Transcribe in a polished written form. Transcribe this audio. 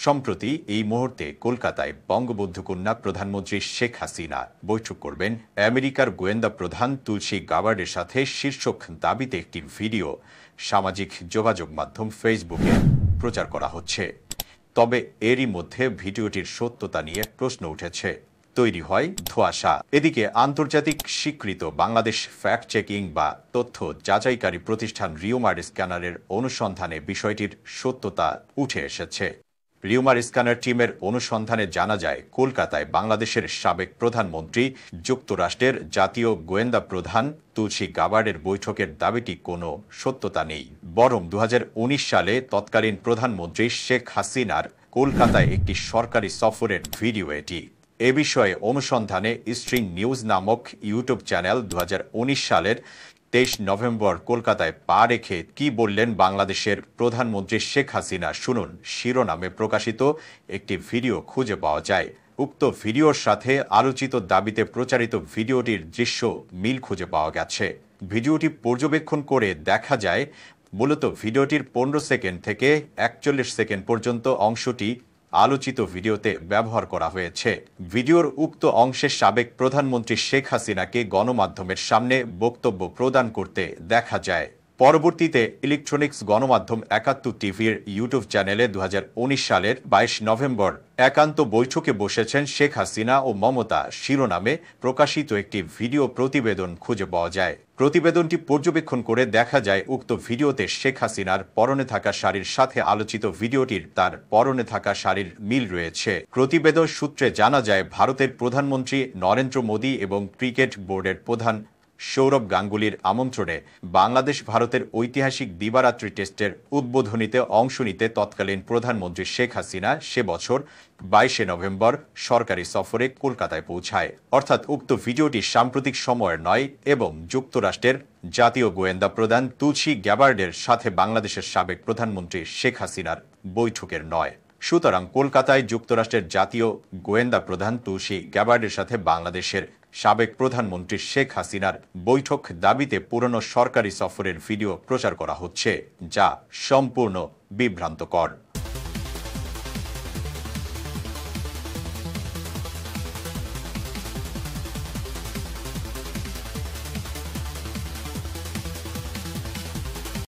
সম্প্রতি এই মুহূর্তে কলকাতায় বঙ্গবন্ধু কন্যা প্রধানমন্ত্রী শেখ হাসিনা বৈঠক করবেন আমেরিকার গোয়েন্দা প্রধান তুলসী গাবার্ডের সাথে শীর্ষক দাবিতে একটি ভিডিও সামাজিক যোগাযোগ মাধ্যম ফেসবুকে প্রচার করা হচ্ছে। তবে এরই মধ্যে ভিডিওটির সত্যতা নিয়ে প্রশ্ন উঠেছে, তৈরি হয় ধোঁয়াশা। এদিকে আন্তর্জাতিক স্বীকৃত বাংলাদেশ ফ্যাক্ট চেকিং বা তথ্য যাচাইকারী প্রতিষ্ঠান রিউমার স্ক্যানারের অনুসন্ধানে বিষয়টির সত্যতা উঠে এসেছে। রিউমার স্ক্যানার টিমের অনুসন্ধানে জানা যায়, কলকাতায় বাংলাদেশের সাবেক প্রধানমন্ত্রী যুক্তরাষ্ট্রের জাতীয় গোয়েন্দা প্রধান তুলসী গাবার্ডের বৈঠকের দাবিটি কোনো সত্যতা নেই, বরং 2019 সালে তৎকালীন প্রধানমন্ত্রী শেখ হাসিনার কলকাতায় একটি সরকারি সফরের ভিডিও এটি। এ বিষয়ে অনুসন্ধানে স্ট্রিং নিউজ নামক ইউটিউব চ্যানেল 2019 সালের 23 নভেম্বর কলকাতায় পা রেখে কি বললেন বাংলাদেশের প্রধানমন্ত্রী শেখ হাসিনা, শুনুন শিরোনামে প্রকাশিত একটি ভিডিও খুঁজে পাওয়া যায়। উক্ত ভিডিওর সাথে আলোচিত দাবিতে প্রচারিত ভিডিওটির দৃশ্য মিল খুঁজে পাওয়া গেছে। ভিডিওটি পর্যবেক্ষণ করে দেখা যায়, মূলত ভিডিওটির 15 সেকেন্ড থেকে 41 সেকেন্ড পর্যন্ত অংশটি আলোচিত ভিডিওতে ব্যবহার করা হয়েছে। ভিডিওর উক্ত অংশে সাবেক প্রধানমন্ত্রী শেখ হাসিনাকে গণমাধ্যমের সামনে বক্তব্য প্রদান করতে দেখা যায়। পরবর্তীতে ইলেকট্রনিক্স গণমাধ্যম 71 টিভির ইউটিউব চ্যানেলে 2019 সালের 22 নভেম্বর একান্ত বৈঠকে বসেছেন শেখ হাসিনা ও মমতা শিরোনামে প্রকাশিত একটি ভিডিও প্রতিবেদন খুঁজে পাওয়া যায়। প্রতিবেদনটি পর্যবেক্ষণ করে দেখা যায়, উক্ত ভিডিওতে শেখ হাসিনার পরনে থাকা শাড়ির সাথে আলোচিত ভিডিওটির তার পরনে থাকা শাড়ির মিল রয়েছে। প্রতিবেদন সূত্রে জানা যায়, ভারতের প্রধানমন্ত্রী নরেন্দ্র মোদী এবং ক্রিকেট বোর্ডের প্রধান সৌরভ গাঙ্গুলির আমন্ত্রণে বাংলাদেশ ভারতের ঐতিহাসিক দিবারাত্রি টেস্টের উদ্বোধনীতে অংশ নিতে তৎকালীন প্রধানমন্ত্রী শেখ হাসিনা সে বছর 22 নভেম্বর সরকারি সফরে কলকাতায় পৌঁছায়। অর্থাৎ উক্ত ভিডিওটি সাম্প্রতিক সময়ের নয় এবং যুক্তরাষ্ট্রের জাতীয় গোয়েন্দা প্রধান তুলসী গ্যাবার্ডের সাথে বাংলাদেশের সাবেক প্রধানমন্ত্রী শেখ হাসিনার বৈঠকের নয়। সুতরাং কলকাতায় যুক্তরাষ্ট্রের জাতীয় গোয়েন্দা প্রধান তুলসী গ্যাবার্ডের সাথে বাংলাদেশের সাবেক প্রধানমন্ত্রী শেখ হাসিনার বৈঠক দাবিতে পুরনো সরকারি সফরের ভিডিও প্রচার করা হচ্ছে, যা সম্পূর্ণ বিভ্রান্তকর।